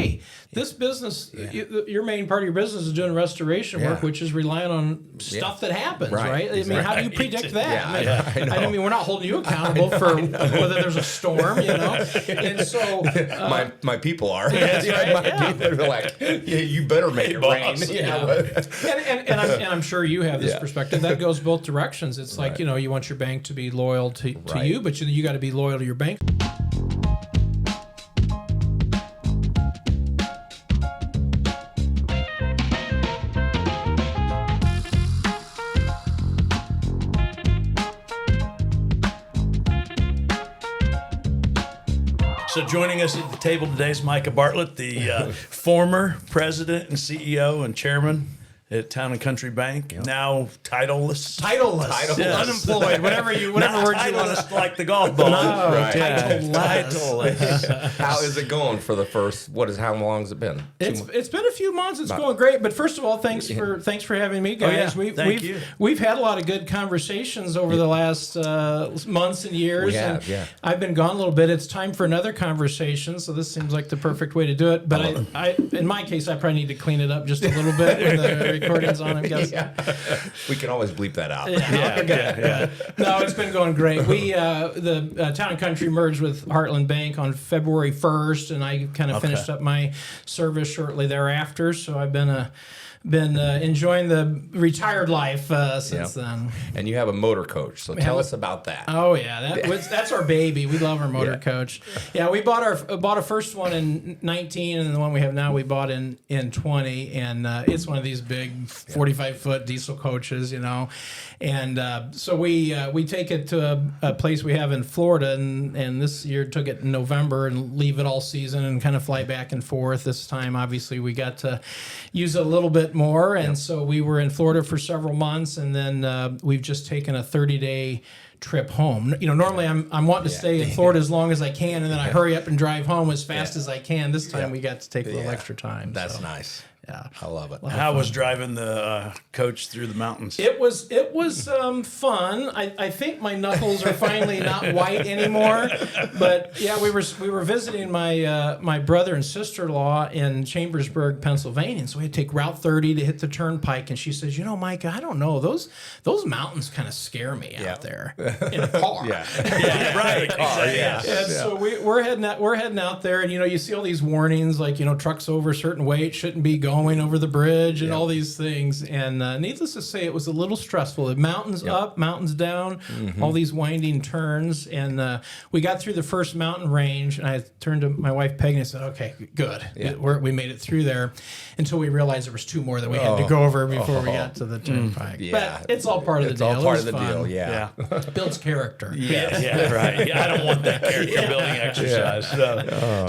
hey, this business, your main part of your business is doing restoration work, which is relying on stuff that happens, right? I mean, how do you predict that? I mean, we're not holding you accountable for whether there's a storm, And so my people are. That's right. My people are like, you better make it rain. And I'm sure you have this perspective. That goes both directions. It's like, you want your bank to be loyal to you, but you got to be loyal to your bank. So joining us at the table today is Micah Bartlett, the former president and CEO and chairman at Town and Country Bank, now titleless. Unemployed, whatever word you want. Titleless like the golf ball. Titleless. How is it going for the first? How long has it been? It's been a few months. It's going great. But first of all, thanks for having me, guys. Thank you. We've had a lot of good conversations over the last months and years. We have, I've been gone a little bit. It's time for another conversation. So this seems like the perfect way to do it. But in my case, I probably need to clean it up just a little bit when the recording's on, I'm guessing. We can always bleep that out. No, it's been going great. We the Town and Country merged with Heartland Bank on February 1st, and I kind of finished up my service shortly thereafter. So I've been enjoying the retired life since then. And you have a motor coach, so tell us about that. Oh yeah, that's our baby. We love our motor coach. Yeah, we bought our first one in 19, and the one we have now we bought in 20, and it's one of these big 45-foot diesel coaches, And so we take it to a place we have in Florida, and this year took it in November and leave it all season and kind of fly back and forth. This time, obviously, we got to use it a little bit more, and so we were in Florida for several months, and then we've just taken a 30-day trip home. Normally I'm wanting to stay in Florida as long as I can, and then I hurry up and drive home as fast as I can. This time we got to take a little extra time. That's nice. Yeah, I love it. How was driving the coach through the mountains? It was fun. I think my knuckles are finally not white anymore. But yeah, we were visiting my brother and sister-in-law in Chambersburg, Pennsylvania, and so we had to take Route 30 to hit the turnpike. And she says, Micah, I don't know, those mountains kind of scare me out there in a car. Right. Exactly. And so we're heading out there, and you see all these warnings like trucks over a certain weight shouldn't be going over the bridge and all these things, and needless to say, it was a little stressful. The mountains up, mountains down, all these winding turns, and we got through the first mountain range, and I turned to my wife Peggy and I said, okay, good, we made it through there, until we realized there was two more that we had to go over before we got to the turnpike. But it's all part of the deal. It's all part of the deal, yeah. Builds character. Right. I don't want that character building exercise.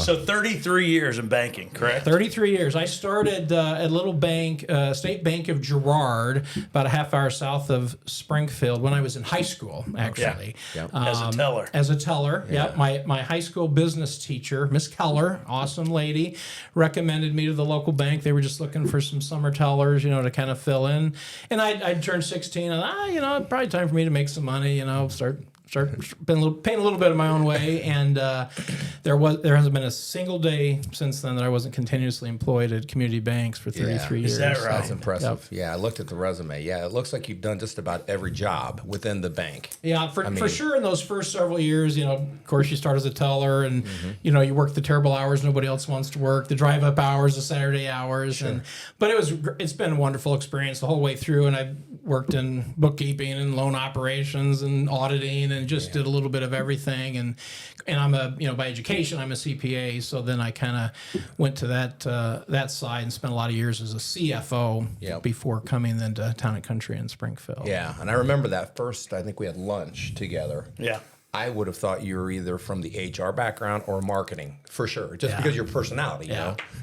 So 33 years in banking, correct? 33 years. I started at a little bank, State Bank of Girard, about a half hour south of Springfield, when I was in high school, actually. As a teller. As a teller, My high school business teacher, Miss Keller, awesome lady, recommended me to the local bank. They were just looking for some summer tellers, to kind of fill in. And I turned 16, and probably time for me to make some money, start paying a little bit of my own way, and there hasn't been a single day since then that I wasn't continuously employed at community banks for 33 years. Is that right? That's impressive. Yeah, I looked at the resume. Yeah, it looks like you've done just about every job within the bank. Yeah, for sure in those first several years, of course you start as a teller, and you work the terrible hours nobody else wants to work, the drive-up hours, the Saturday hours, but it's been a wonderful experience the whole way through, and I've worked in bookkeeping and loan operations and auditing, and just did a little bit of everything, and I'm by education I'm a CPA, so then I kind of went to that side and spent a lot of years as a CFO before coming then to Town and Country in Springfield. Yeah, and I remember that first, I think we had lunch together. Yeah. I would have thought you were either from the HR background or marketing, for sure, just because of your personality,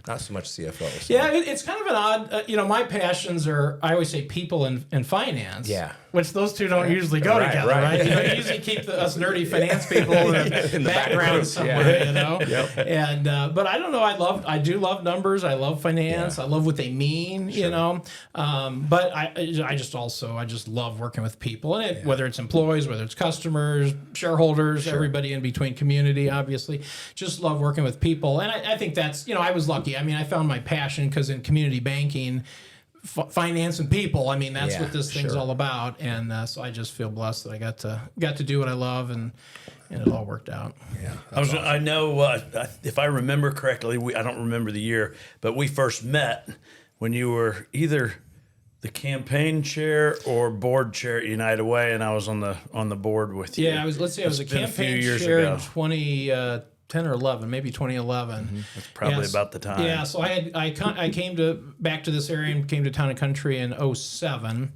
not so much CFO. So. Yeah, it's kind of an odd, my passions are, I always say people and finance. Yeah. Which those two don't usually go together, right? You usually keep us nerdy finance people in the background somewhere, And but I don't know. I do love numbers. I love finance. I love what they mean, But I just love working with people, and whether it's employees, whether it's customers, shareholders, everybody in between, community, obviously, just love working with people. And I think that's I was lucky. lucky. I mean, I found my passion because in community banking, finance and people. I mean, that's what this thing's all about. And so I just feel blessed that I got to do what I love, and it all worked out. Yeah, I know if I remember correctly, I don't remember the year, but we first met when you were either the campaign chair or board chair at United Way, and I was on the board with you. Yeah, I was a campaign chair in 2010 or 11, maybe 2011. That's probably about the time. Yeah, so I came back to this area and came to Town and Country in 2007.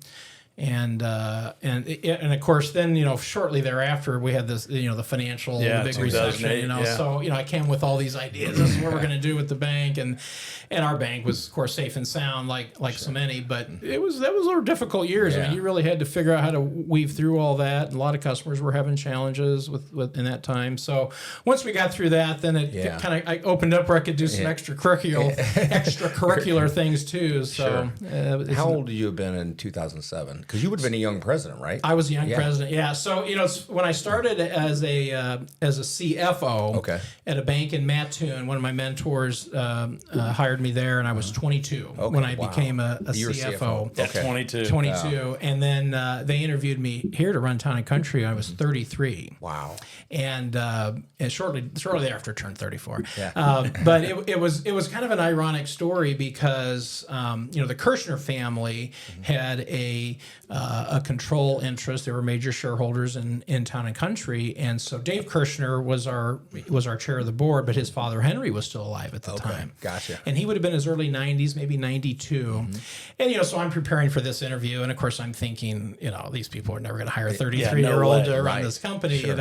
And of course, then shortly thereafter we had this the financial the big recession. So I came with all these ideas. This is what we're going to do with the bank, and our bank was of course safe and sound like so many, but that was difficult years. I mean, you really had to figure out how to weave through all that. And a lot of customers were having challenges with in that time. So once we got through that, then it I opened up where I could do some extracurricular things too. So how old would you have been in 2007? Because you would have been a young president, right? I was a young president, yeah. So when I started as a CFO at a bank in Mattoon, one of my mentors hired me there, and I was 22 when I became a CFO. At 22. 22, and then they interviewed me here to run Town and Country. I was 33. Wow. And shortly thereafter turned 34. Yeah. But it was kind of an ironic story because the Kirshner family had a control interest. They were major shareholders in Town and Country, and so Dave Kirshner was our chair of the board, but his father Henry was still alive at the time. Gotcha. And he would have been in his early 90s, maybe 92. And so I'm preparing for this interview, and of course I'm thinking, these people are never going to hire a 33-year-old to run this company, And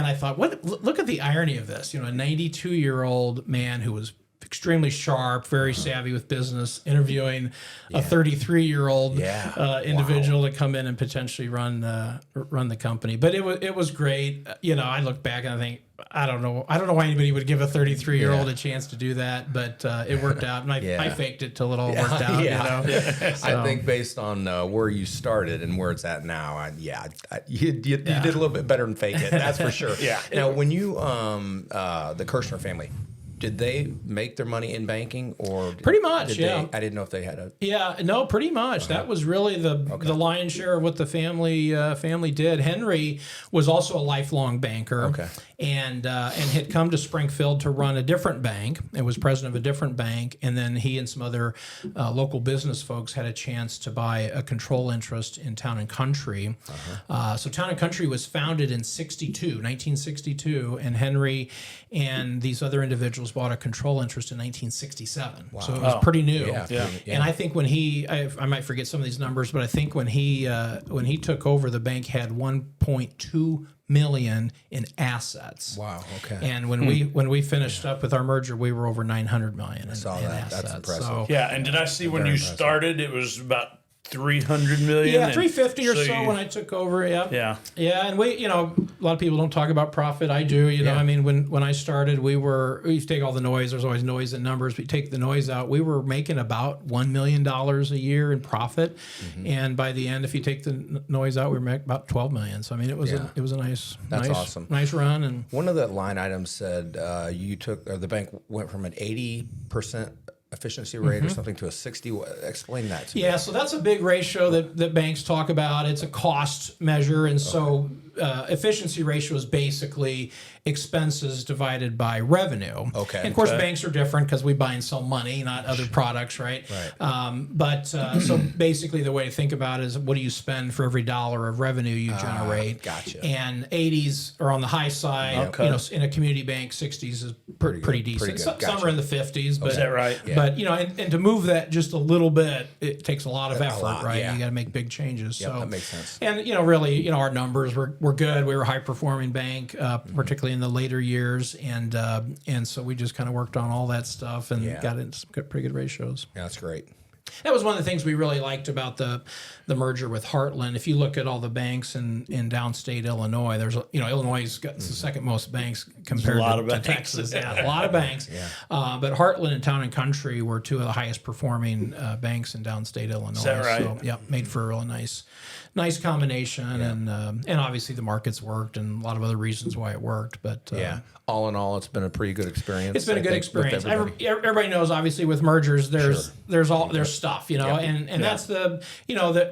I thought, look at the irony of this. A 92-year-old man who was extremely sharp, very savvy with business, interviewing a 33-year-old individual to come in and potentially run the company. But it was great. I look back and I think, I don't know why anybody would give a 33-year-old a chance to do that, but it worked out, and I faked it till it all worked out. So. I think based on where you started and where it's at now, you did a little bit better than fake it. That's for sure. Now, when you the Kirshner family, did they make their money in banking, or pretty much? I didn't know if they had a. Yeah, no, pretty much. That was really the lion's share of what the family did. Henry was also a lifelong banker, and had come to Springfield to run a different bank. And was president of a different bank, and then he and some other local business folks had a chance to buy a control interest in Town and Country. So Town and Country was founded in 1962, and Henry and these other individuals bought a control interest in 1967. Wow. So it was pretty new. And I think when I might forget some of these numbers, but I think when he took over, the bank had 1.2 million in assets. Wow. Okay. And when we finished up with our merger, we were over 900 million in assets. That's impressive. So, and did I see when you started, it was about 300 million? Yeah, 350 or so when I took over. Yeah. And we, a lot of people don't talk about profit. I do. I mean, when I started, we used to take all the noise. There's always noise in numbers. We take the noise out. We were making about $1 million a year in profit, and by the end, if you take the noise out, we were making about 12 million. So I mean, it was a nice, awesome, nice run. And one of the line items said the bank went from an 80% efficiency rate or something to a 60. Explain that to me. Yeah, so that's a big ratio that banks talk about. It's a cost measure, and so efficiency ratio is basically expenses divided by revenue. Okay. And of course, banks are different because we buy and sell money, not other products, right? But so basically, the way to think about it is what do you spend for every dollar of revenue you generate? Gotcha. And 80s are on the high side. In a community bank, 60s is pretty decent. Some are in the 50s, but is that right? But and to move that just a little bit, it takes a lot of effort, right? You got to make big changes. So that makes sense. And really, our numbers were good. We were a high performing bank, particularly in the later years, and so we just kind of worked on all that stuff and got into some pretty good ratios. Yeah, that's great. That was one of the things we really liked about the merger with Heartland. If you look at all the banks in downstate Illinois, there's Illinois got the second most banks compared to Texas. Yeah, a lot of banks. But Heartland and Town and Country were two of the highest performing banks in downstate Illinois. Is that right? So made for a really nice combination, and obviously the markets worked, and a lot of other reasons why it worked. But all in all, it's been a pretty good experience. It's been a good experience. Everybody knows, obviously, with mergers, there's stuff, and that's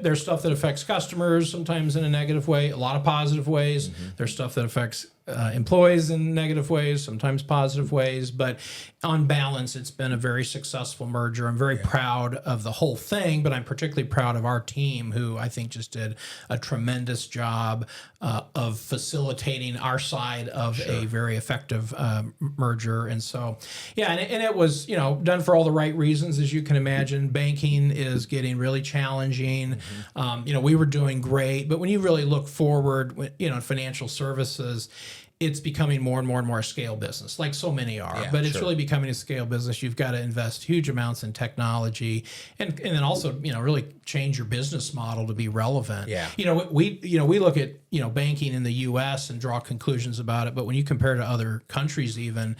there's stuff that affects customers sometimes in a negative way, a lot of positive ways. There's stuff that affects employees in negative ways, sometimes positive ways, but on balance, it's been a very successful merger. I'm very proud of the whole thing, but I'm particularly proud of our team, who I think just did a tremendous job of facilitating our side of a very effective merger. And so, and it was, done for all the right reasons, as you can imagine. Banking is getting really challenging. We were doing great, but when you really look forward, in financial services, it's becoming more and more and more a scale business, like so many are. But it's really becoming a scale business. You've got to invest huge amounts in technology, and then also really change your business model to be relevant. We look at banking in the U.S. and draw conclusions about it. But when you compare to other countries, even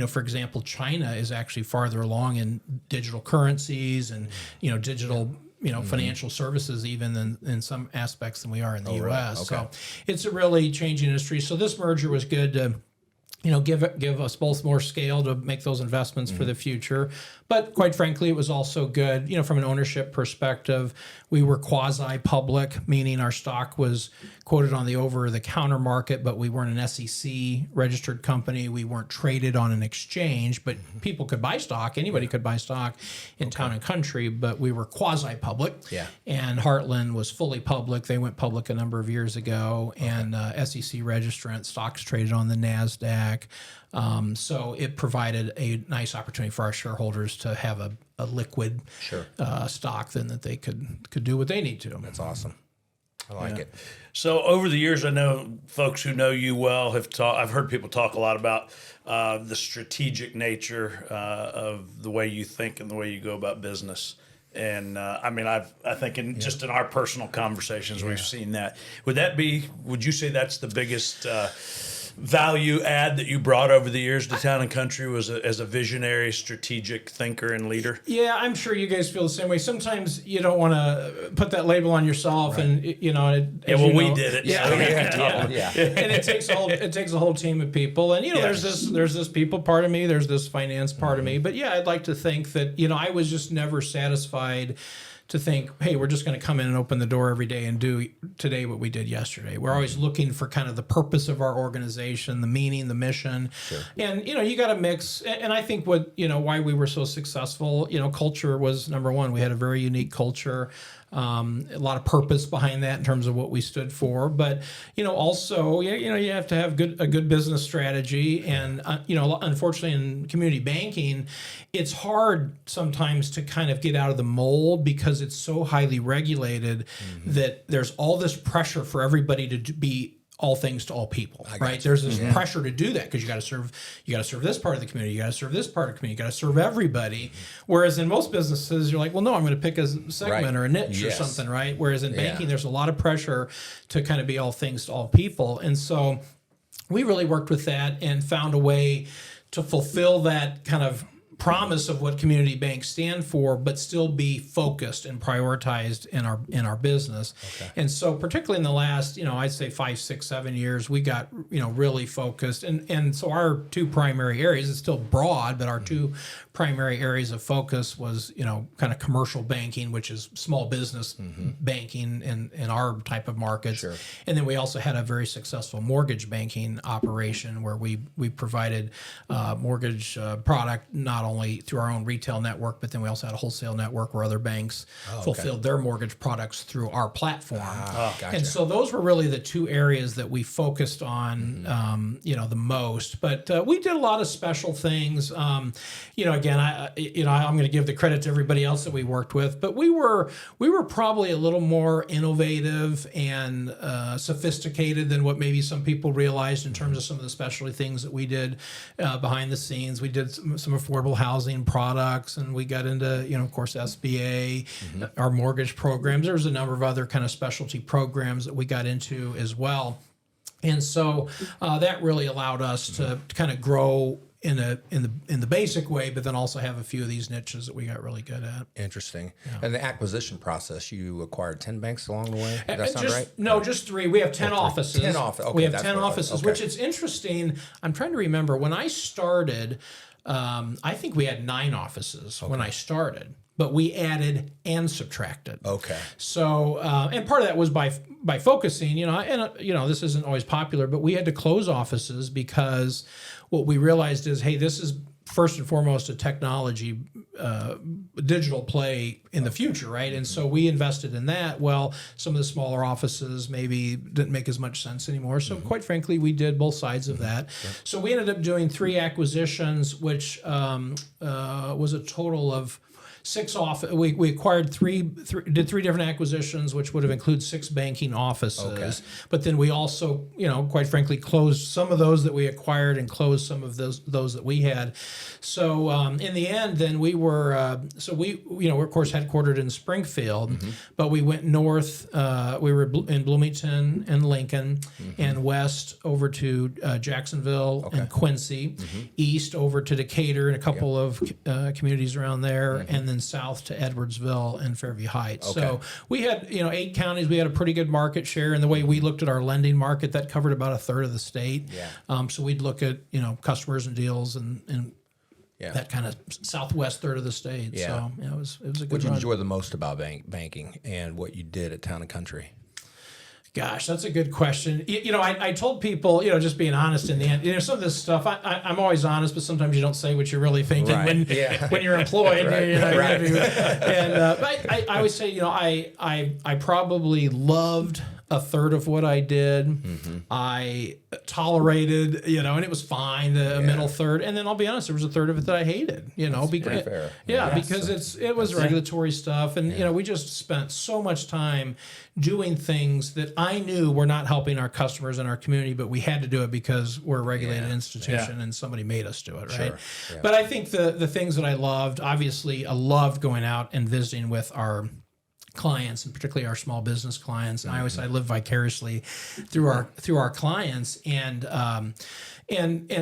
for example, China is actually farther along in digital currencies and digital financial services even than in some aspects than we are in the U.S. Right. Okay. So it's a really changing industry. So this merger was good to give us both more scale to make those investments for the future. But quite frankly, it was also good, from an ownership perspective. We were quasi-public, meaning our stock was quoted on the over-the-counter market, but we weren't an SEC-registered company. We weren't traded on an exchange, but people could buy stock. Anybody could buy stock in Town and Country, but we were quasi-public. And Heartland was fully public. They went public a number of years ago, and SEC registrant, stocks traded on the NASDAQ. So it provided a nice opportunity for our shareholders to have a liquid stock, then that they could do what they need to. That's awesome. I like it. So over the years, I know folks who know you well I've heard people talk a lot about the strategic nature of the way you think and the way you go about business. And I think just in our personal conversations, we've seen that. Would you say that's the biggest value add that you brought over the years to Town and Country, was as a visionary, strategic thinker and leader? Yeah, I'm sure you guys feel the same way. Sometimes you don't want to put that label on yourself, and we did it. And it takes a whole team of people, and there's this people part of me, there's this finance part of me, but I'd like to think that I was just never satisfied to think, hey, we're just going to come in and open the door every day and do today what we did yesterday. We're always looking for kind of the purpose of our organization, the meaning, the mission. And, you got to mix. And I think why we were so successful, culture was number one. We had a very unique culture. A lot of purpose behind that in terms of what we stood for, but also you have to have a good business strategy, and unfortunately in community banking, it's hard sometimes to kind of get out of the mold because it's so highly regulated that there's all this pressure for everybody to be all things to all people, right? There's this pressure to do that because you got to serve this part of the community, you got to serve this part of the community, you got to serve everybody. Whereas in most businesses, you're like, well, no, I'm going to pick a segment or a niche or something, right? Whereas in banking, there's a lot of pressure to kind of be all things to all people. And so we really worked with that and found a way to fulfill that kind of promise of what community banks stand for, but still be focused and prioritized in our business. And so particularly in the last, I'd say 5, 6, 7 years, we got, really focused. And so our two primary areas, it's still broad, but our two primary areas of focus was, kind of commercial banking, which is small business banking in our type of markets. And then we also had a very successful mortgage banking operation where we provided mortgage product not only through our own retail network, but then we also had a wholesale network where other banks fulfilled their mortgage products through our platform. And so those were really the two areas that we focused on, the most. But we did a lot of special things. Again, I'm going to give the credit to everybody else that we worked with, but we were probably a little more innovative and sophisticated than what maybe some people realized in terms of some of the specialty things that we did behind the scenes. We did some affordable affordable housing products, and we got into, of course, SBA, our mortgage programs. There was a number of other kind of specialty programs that we got into as well. And so that really allowed us to kind of grow in the basic way, but then also have a few of these niches that we got really good at. Interesting. Yeah. And the acquisition process, you acquired 10 banks along the way? Does that sound right? No, just 3. We have 10 offices. 10 offices. Okay, we have 10 offices, which is interesting. I'm trying to remember. When I started, I think we had 9 offices when I started. But we added and subtracted. Okay. So, and part of that was by focusing, this isn't always popular, but we had to close offices because what we realized is, hey, this is first and foremost a technology, digital play in the future, right? And so we invested in that. Well, some of the smaller offices maybe didn't make as much sense anymore. So quite frankly, we did both sides of that. So we ended up doing 3 acquisitions, which was a total of 6 we acquired did 3 different acquisitions, which would have included 6 banking offices. Okay. But then we also, quite frankly, closed some of those that we acquired and closed some of those that we had. So in the end, then we were we're of course headquartered in Springfield, but we went north. We were in Bloomington and Lincoln, and west over to Jacksonville and Quincy, east over to Decatur and a couple of communities around there, and then south to Edwardsville and Fairview Heights. Okay. So we had, 8 counties. We had a pretty good market share. And the way we looked at our lending market, that covered about a third of the state. Yeah. So we'd look at, customers and deals and that kind of southwest third of the state. Yeah. So it was a good run. What did you enjoy the most about banking and what you did at Town and Country? Gosh, that's a good question. I told people, just being honest in the end, some of this stuff, I'm always honest, but sometimes you don't say what you're really thinking when you're employed. Right. And but I always say, I probably loved a third of what I did. I tolerated, and it was fine, the middle third. And then I'll be honest, there was a third of it that I hated, because because it was regulatory stuff. And, we just spent so much time doing things that I knew were not helping our customers and our community, but we had to do it because we're a regulated institution and somebody made us do it, right? Sure. Yeah. But I think the things that I loved, obviously I loved going out and visiting with our clients, and particularly our small business clients. And I always say I live vicariously through our clients, and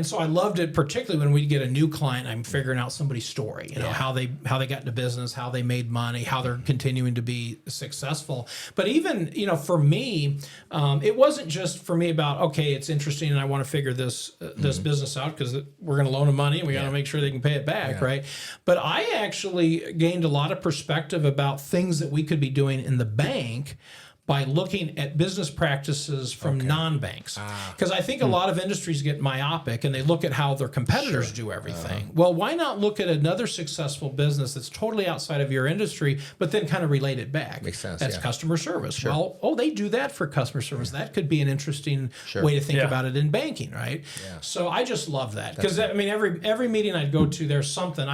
so I loved it, particularly when we get a new client. I'm figuring out somebody's story, how they got into business, how they made money, how they're continuing to be successful. But even for me, it wasn't just for me about, okay, it's interesting and I want to figure this business out because we're going to loan them money and we got to make sure they can pay it back, right? But I actually gained a lot of perspective about things that we could be doing in the bank by looking at business practices from non-banks. Because I think a lot of industries get myopic and they look at how their competitors do everything. Well, why not look at another successful business that's totally outside of your industry, but then kind of relate it back? Makes sense. That's customer service. Sure. Well, they do that for customer service. That could be an interesting way to think about it in banking, right? Yeah. So I just love that. Because, every meeting I'd go to, there's something.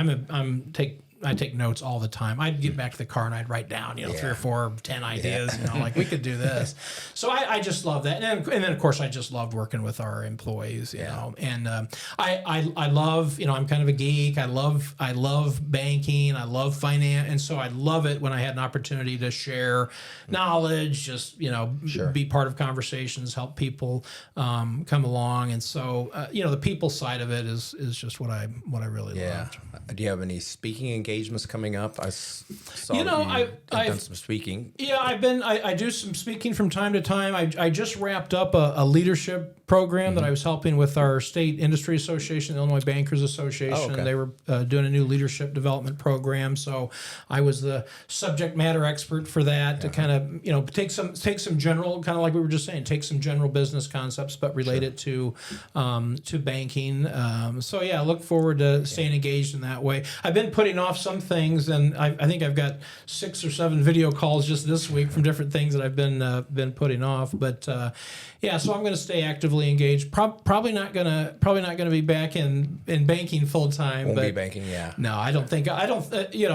I take notes all the time. I'd get back to the car and I'd write down, 3 or 4, 10 ideas, like we could do this. So I just love that. And then of course I just loved working with our employees, you know, and I love, I'm kind of a geek. I love banking. I love finance. And so I love it when I had an opportunity to share knowledge, just, be part of conversations, help people come along. And so, the people side of it is just what I really loved. Do you have any speaking engagements coming up? I saw I've done some speaking. Yeah, I do some speaking from time to time. I just wrapped up a leadership program that I was helping with our state industry association, the Illinois Bankers Association. Oh, okay. They were doing a new leadership development program, so I was the subject matter expert for that to kind of take some general, kind of like we were just saying, take some general business concepts but relate it to banking. So I look forward to staying engaged in that way. I've been putting off some things, and I think I've got 6 or 7 video calls just this week from different things that I've been putting off. But so I'm going to stay actively heavily engaged. Probably not gonna be back in banking full time. Won't but be banking, yeah. No, I don't think. I don't. You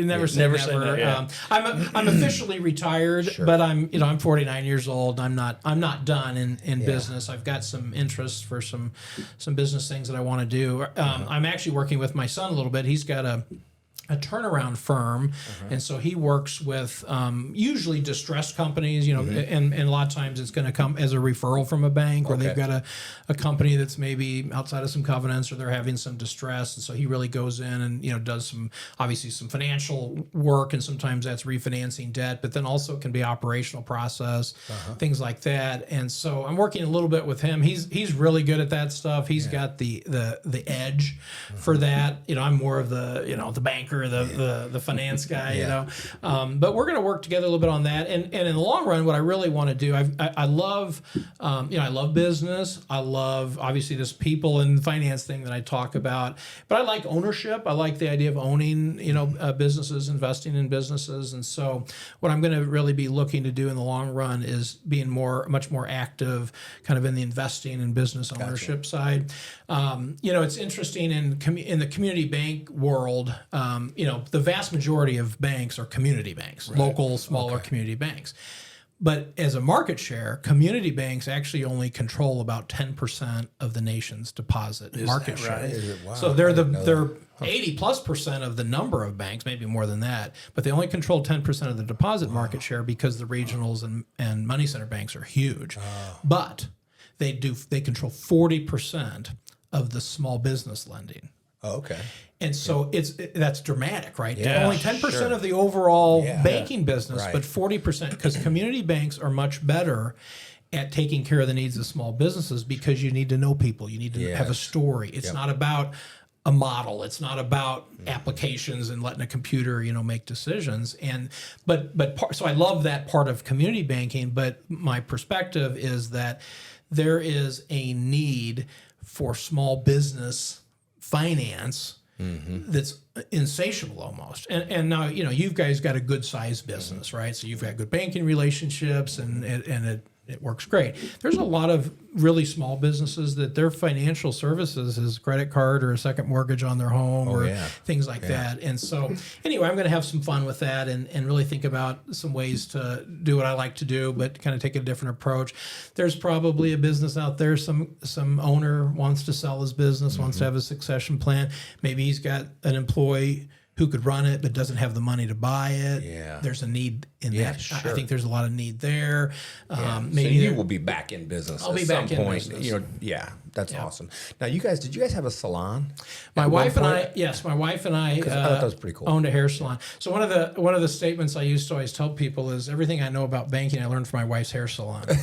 never say never never. say never, yeah. I'm officially retired, but I'm 49 years old. I'm not done in business. I've got some interest for some business things that I want to do. I'm actually working with my son a little bit. He's got a turnaround firm, and so he works with usually distressed companies, and a lot of times it's going to come as a referral from a bank, or they've got a company that's maybe outside of some covenants, or they're having some distress, and so he really goes in and does some financial work, and sometimes that's refinancing debt, but then also it can be operational process, things like that. And so I'm working a little bit with him. He's really good at that stuff. He's got the edge for that. I'm more of the banker, the finance guy, but we're going to work together a little bit on that. And in the long run, what I really want to do, I love, I love business. I love obviously this people and finance thing that I talk about, but I like ownership. I like the idea of owning, businesses, investing in businesses. And so what I'm going to really be looking to do in the long run is being much more active kind of in the investing and business ownership side. It's interesting in the community bank world, the vast majority of banks are community banks, local, smaller community banks. But as a market share, community banks actually only control about 10% of the nation's deposit market share. Is it? Wow, so they're 80+% of the number of banks, maybe more than that, but they only control 10% of the deposit market share because the regionals and money center banks are huge. But they control 40% of the small business lending. Oh, okay. And so that's dramatic, right? Yeah, only 10% of the overall banking business, Right. but 40%, because community banks are much better at taking care of the needs of small businesses because you need to know people. You need to have a story. It's not about a model. It's not about applications and letting a computer, make decisions. So I love that part of community banking, but my perspective is that there is a need for small business finance that's insatiable almost. And now, you guys got a good sized business, right? So you've got good banking relationships and it works great. There's a lot of really small businesses that their financial services is credit card or a second mortgage on their home things like that. And so anyway, I'm going to have some fun with that and really think about some ways to do what I like to do, but kind of take a different approach. There's probably a business out there, some owner wants to sell his business, wants to have a succession plan. Maybe he's got an employee who could run it but doesn't have the money to buy it. Yeah. There's a need in that. Sure. I think there's a lot of need there. Maybe you will be back in business I'll at be some back point. in business. That's awesome. Now, did you guys have a salon? My wife and I that was pretty cool. Owned a hair salon. So one of the statements I used to always tell people is everything I know about banking I learned from my wife's hair salon. But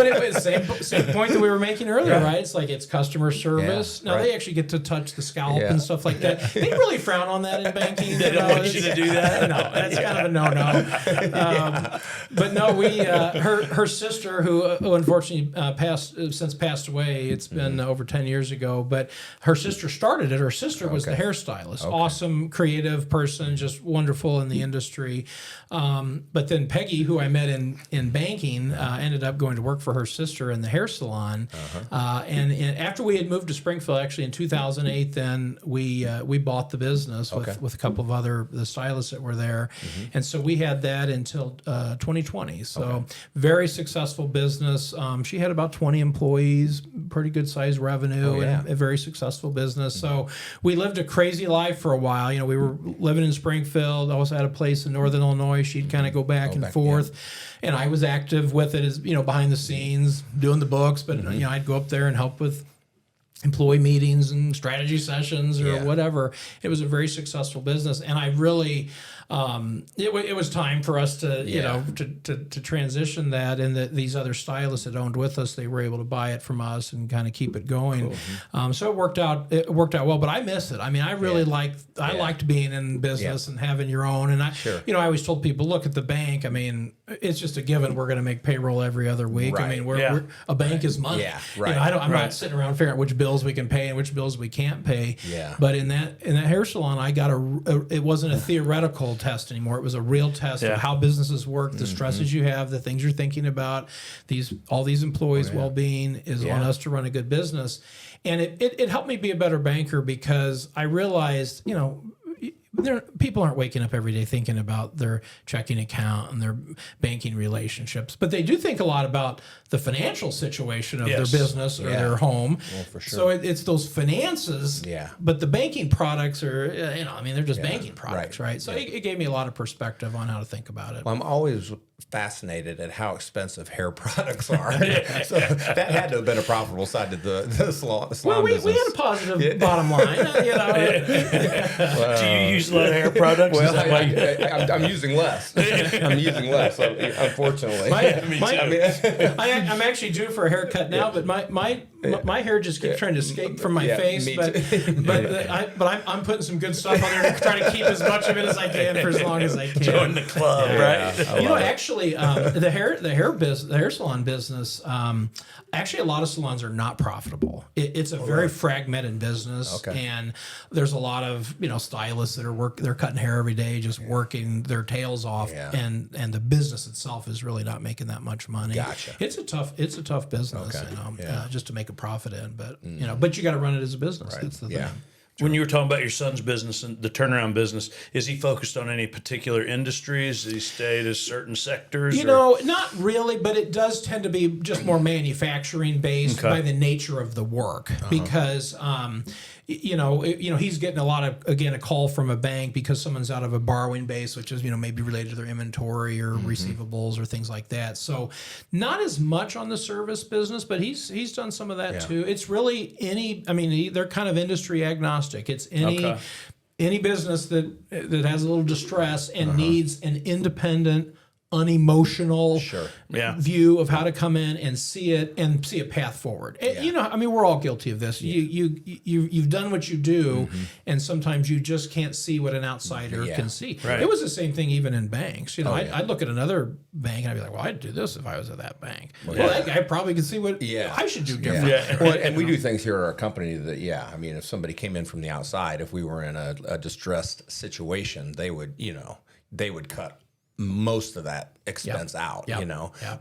it was the same point that we were making earlier, right? It's like it's customer service. Now they actually get to touch the scalp and stuff like that. They really frown on that in banking. They don't want you to do that. No, that's kind of a no-no. But no, we her sister, who unfortunately since passed away. It's been over 10 years ago, but her sister started it. Her sister was the hairstylist. Awesome, creative person, just wonderful in the industry. But then Peggy, who I met in banking, ended up going to work for her sister in the hair salon. And after we had moved to Springfield, actually in 2008, then we bought the business with a couple of the stylists that were there. And so we had that until 2020. So very successful business. She had about 20 employees, pretty good sized revenue, and a very successful business. So we lived a crazy life for a while. We were living in Springfield. I also had a place in Northern Illinois. She'd kind of go back and forth. And I was active with it as, behind the scenes, doing the books. But, I'd go up there and help with employee meetings and strategy sessions or whatever. It was a very successful business. And I really, it was time for us to, to transition that. And these other stylists that owned with us, they were able to buy it from us and kind of keep it going. Cool. So it worked out well, but I miss it. I mean, I really liked being in business and having your own. And I always told people, look at the bank. I mean, it's just a given. We're going to make payroll every other week. I Right. mean, we're a bank is money. Yeah, right. I'm not sitting around figuring out which bills we can pay and which bills we can't pay. Yeah. But in that hair salon, I got it wasn't a theoretical test anymore. It was a real test of how businesses work, the stresses you have, the things you're thinking about. All these employees' well-being is on us to run a good business, and it helped me be a better banker because I realized, people aren't waking up every day thinking about their checking account and their banking relationships, but they do think a lot about the financial situation of their business or their home. Well, for sure. So it's those finances. Yeah. But the banking products are, they're just banking products, right? So it gave me a lot of perspective on how to think about it. Well, I'm always fascinated at how expensive hair products are. So that had to have been a profitable side to the salon Well, we business. had a positive bottom line. Do you use a lot of hair products? Well, Is that why I'm using less. I'm using less, unfortunately. I'm actually due for a haircut now, but my hair just keeps trying to escape from my face. Me But too. but I'm putting some good stuff on there to try to keep as much of it as I can for as long as I can. join the club, right? Actually, the hair salon business. Actually, a lot of salons are not profitable. It's a very fragmented business, and there's a lot of stylists that are they're cutting hair every day, just working their tails off, and the business itself is really not making that much money. Gotcha. It's a tough business, just to make a profit in, but but you got to run it as a business. That's the thing. When you were talking about your son's business and the turnaround business, is he focused on any particular industries? Does he stay to certain sectors? Not really, but it does tend to be just more manufacturing based by the nature of the work because he's getting a call from a bank because someone's out of a borrowing base, which is maybe related to their inventory or receivables or things like that. So not as much on the service business, but he's done some of that too. It's really they're kind of industry agnostic. It's any business that has a little distress and needs an independent, unemotional view of how to come in and see a path forward. And, we're all guilty of this. You've done what you do, and sometimes you just can't see what an outsider can see. Right. It was the same thing even in banks. I'd look at another bank and I'd be like, well, I'd do this if I was at that bank. Well, that guy probably could see what I should do different. Well, and we do things here at our company that, if somebody came in from the outside, if we were in a distressed situation, they would cut most of that expense out,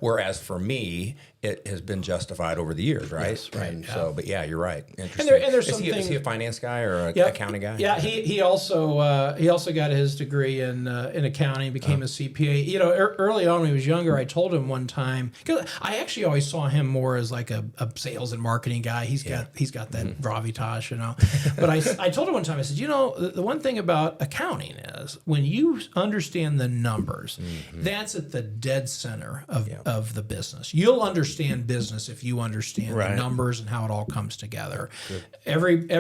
Whereas for me, it has been justified over the years, right? Yes, right. And so, but yeah, you're right. Interesting. And there's is he a finance guy or an accounting guy? Yeah, he also got his degree in accounting, became a CPA. Early on when he was younger, I told him one time, because I actually always saw him more as like a sales and marketing guy. He's got that gravitas, But I told him one time, I said, the one thing about accounting is when you understand the numbers, that's at the dead center of the business. You'll understand business if you understand the numbers and how it all comes together. Every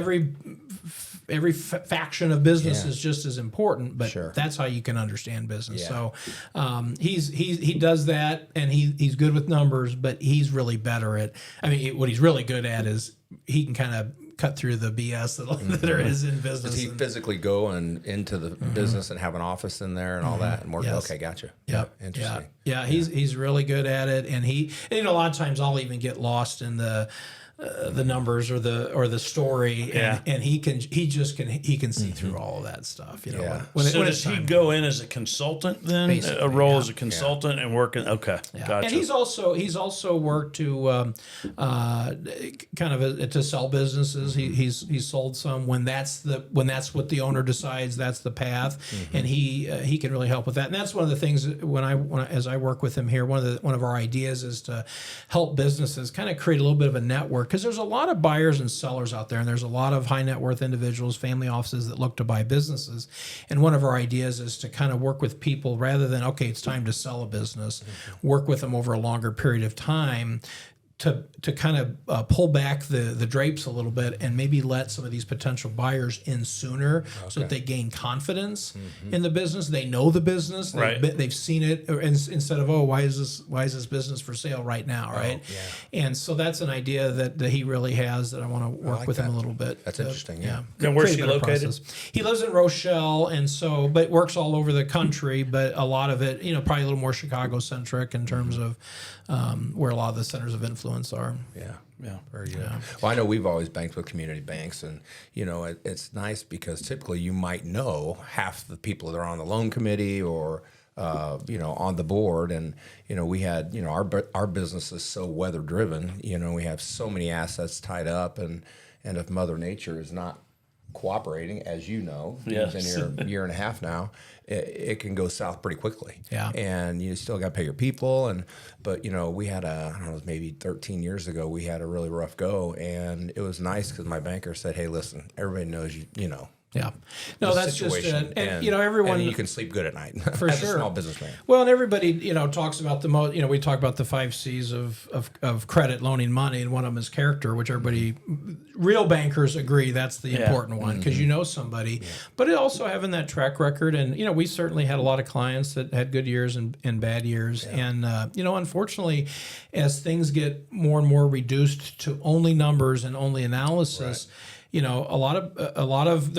faction of business is just as important, but that's how you can understand business. So he does that, and he's good with numbers, but he's really better at. What he's really good at is he can kind of cut through the BS that there is in business. Does he physically go into the business and have an office in there and all that and work? Yes. Okay, gotcha. Yep. Interesting. Yeah, he's really good at it, and a lot of times I'll even get lost in the numbers or the story, and he can see through all of that stuff. Does he go in as a consultant then? Basically, a role as a consultant and working? Okay, gotcha. And he's also worked to to sell businesses. He's sold some when that's what the owner decides that's the path, and he can really help with that. And that's one of the things as I work with him here. One of our ideas is to help businesses kind of create a little bit of a network. Because there's a lot of buyers and sellers out there, and there's a lot of high net worth individuals, family offices that look to buy businesses. And one of our ideas is to kind of work with people rather than, it's time to sell a business, work with them over a longer period of time to kind of pull back the drapes a little bit and maybe let some of these potential buyers in sooner so that they gain confidence in the business. They know the business. They've seen it, instead of, why is this business for sale right now, right? And so that's an idea that he really has that I want to work with him a little bit. That's interesting, yeah. And where's he located? Process. He lives in Rochelle, and so, but works all over the country, but a lot of it, probably a little more Chicago-centric in terms of where a lot of the centers of influence are. Yeah, very good. Well, I know we've always banked with community banks, and it's nice because typically you might know half the people that are on the loan committee or on the board, and we had our business is so weather driven. We have so many assets tied up, and if Mother Nature is not cooperating, as you've been here a year and a half now, it can go south pretty quickly. Yeah. And you still got to pay your people. But we had I don't know, maybe 13 years ago, we had a really rough go. And it was nice because my banker said, hey, listen, everybody knows Yeah. No, that's situation. Just and everyone, and you can sleep good at night for as sure. a small businessman. Well, and everybody talks about the most. We talk about the 5 C's of credit, loaning money, and one of them is character, which everybody, real bankers agree that's the important one because you know somebody. Yeah. But it also having that track record, and we certainly had a lot of clients that had good years and bad years, and unfortunately, as things get more and more reduced to only numbers and only analysis. Right. There's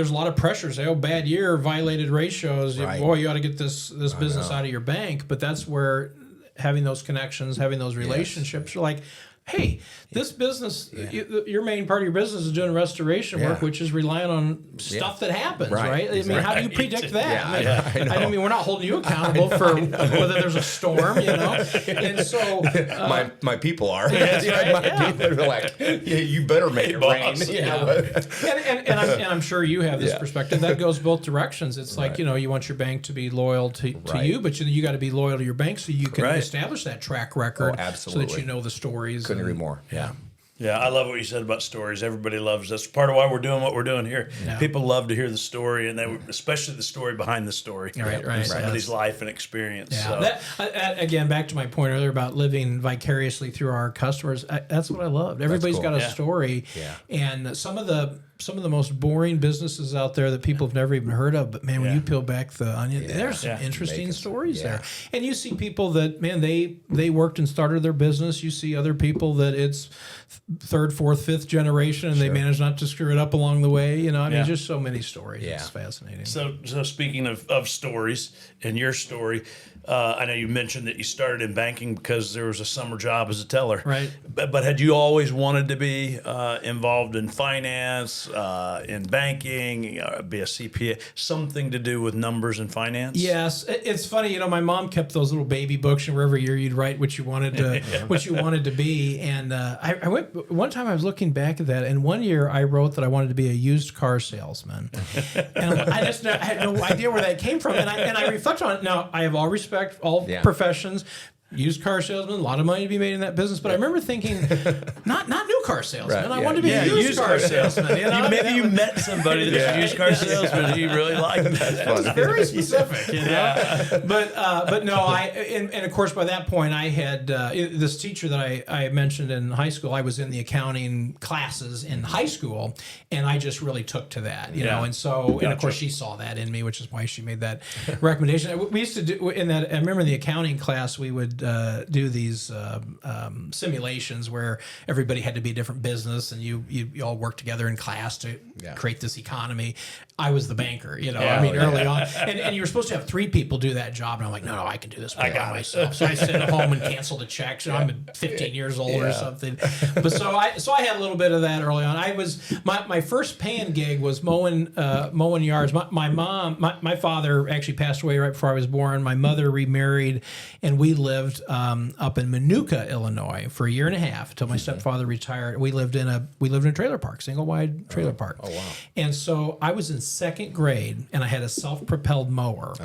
a lot of pressures. Say, bad year, violated ratios. Right. Boy, you ought to get this business out of your bank. But that's where having those connections, having those relationships, you're like, hey, this business, your main part of your business is doing restoration work, which is relying on stuff that happens, right? I mean, how do you predict that? I mean, we're not holding you accountable for whether there's a storm, And so my people are. My people are like, you better make it rain. And I'm sure you have this perspective. That goes both directions. It's like, you want your bank to be loyal to you, but you got to be loyal to your bank so you can establish that track record so that you know the stories. Couldn't agree more. Yeah. Yeah, I love what you said about stories. Everybody loves that's part of why we're doing what we're doing here. Yeah. People love to hear the story, and especially the story behind the story. Right. Somebody's life and experience. Yeah. So. Again, back to my point earlier about living vicariously through our customers. That's what I loved. Everybody's got a story, and some of the most boring businesses out there that people have never even heard of. But man, when you peel back the onion, there's some interesting stories there. And you see people that, man, they worked and started their business. You see other people that it's 3rd, 4th, 5th generation, and they managed not to screw it up along the way. I mean, just so many stories. It's fascinating. So speaking of stories and your story, I know you mentioned that you started in banking because there was a summer job as a teller. Right. But had you always wanted to be involved in finance, in banking, be a CPA, something to do with numbers and finance? Yes. It's funny, my mom kept those little baby books, and every year you'd write what you wanted to be. And I went one time. I was looking back at that, and one year I wrote that I wanted to be a used car salesman, and I had no idea where that came from. And I reflect on it now. I have all respect, all professions. Used car salesman, a lot of money to be made in that business. But I remember thinking, not new car salesman. Right. I wanted to be a used car salesman. Maybe you met somebody that's a used car salesman and you really liked it. That's very specific, But no, and of course by that point I had this teacher that I mentioned in high school. I was in the accounting classes in high school, and I just really took to that, And so, and of course she saw that in me, which is why she made that recommendation. We used to do in that. I remember in the accounting class we would do these simulations where everybody had to be a different business, and you all work together in class to create this economy. I was the banker, early on, and you were supposed to have 3 people do that job, and I'm like, no, I can do this by myself. So I sit at home and cancel the checks. I'm 15 years old or something. But so I had a little bit of that early on. I was my first paying gig was mowing yards. My father actually passed away right before I was born. My mother remarried, and we lived up in Minooka, Illinois, for a year and a half until my stepfather retired. We lived in a trailer park, single wide trailer park. Oh wow! And so I was in second grade, and I had a self-propelled mower.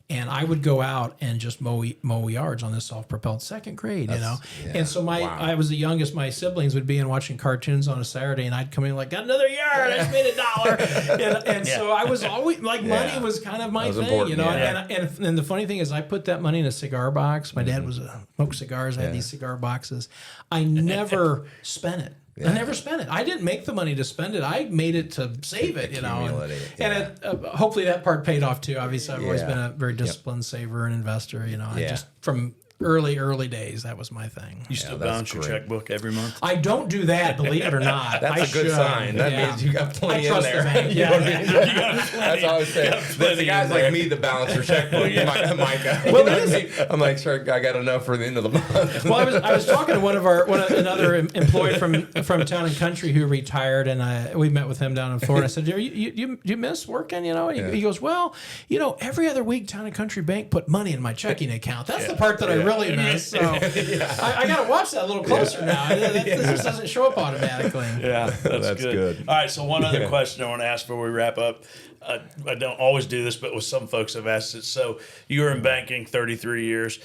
And I would go out and just mow yards on this self-propelled second grade, you know. Yeah. And so I was the youngest. My siblings would be in watching cartoons on a Saturday, and I'd come in like, got another yard. I just made $1. and so I was always like, money was kind of my thing, you know. And the funny thing is, I put that money in a cigar box. My dad was smoked cigars. I had these cigar boxes. I never spent it. I never spent it. I didn't make the money to spend it. I made it to save it, you know. And hopefully that part paid off too. Obviously, I've always been a very disciplined saver and investor, you know. I just from early days, that was my thing. You still balance your checkbook every month? I don't do that, believe it or not. That's a good sign. That means you got plenty in there. You know what I mean? That's all I was saying. There's the guys like me that balance their checkbook. Micah. Well, I'm like, sure, I got enough for the end of the month. Well, I was talking to another employee from Town and Country who retired, and we met with him down in Florida. I said, you miss working? You know, and he goes, well, you know, every other week Town and Country Bank put money in my checking account. That's the part that I really miss. So I got to watch that a little closer now. This just doesn't show up automatically. Yeah, that's good. All right, so one other question I want to ask before we wrap up. I don't always do this, but with some folks I've asked it. So you were in banking 33 years.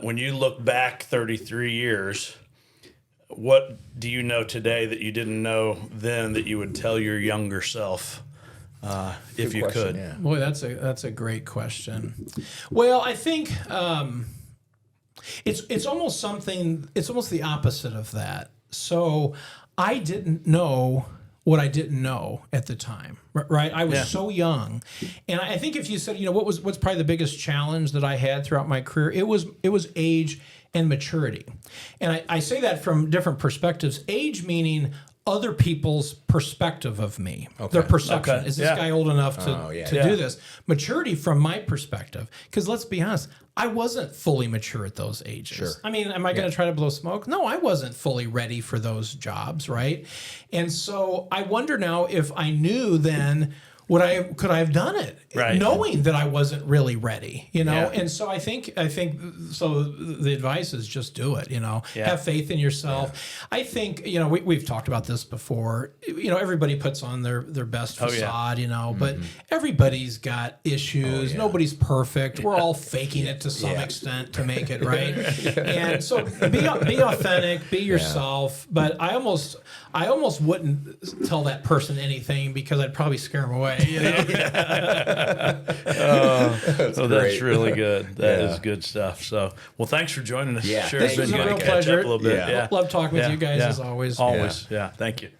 When you look back 33 years, what do you know today that you didn't know then that you would tell your younger self? If you could. Yeah. Boy, that's a great question. Well, I think it's almost something. It's almost the opposite of that. So I didn't know what I didn't know at the time, right? I was so young, and I think if you said, you know, what's probably the biggest challenge that I had throughout my career, it was age and maturity, and I say that from different perspectives. Age meaning other people's perspective of me, their perception. Is this guy old enough to do this? Maturity from my perspective, because let's be honest, I wasn't fully mature at those ages. Sure. I mean, am I going to try to blow smoke? No, I wasn't fully ready for those jobs, right? And so I wonder now if I knew then, could I have done it, knowing that I wasn't really ready, you know? Yeah. And so I think so. The advice is just do it, you know. Have faith in yourself. I think, you know, we've talked about this before. You know, everybody puts on their best facade, you know, but everybody's got issues. Nobody's perfect. We're all faking it to some extent to make it right. And so be authentic, be yourself. But I almost wouldn't tell that person anything because I'd probably scare them away. You know? That's really good. That is good stuff. So, well, thanks for joining us. Sure, it's been a real pleasure. A little bit. Love talking with you guys as always. Always. Yeah. Thank you.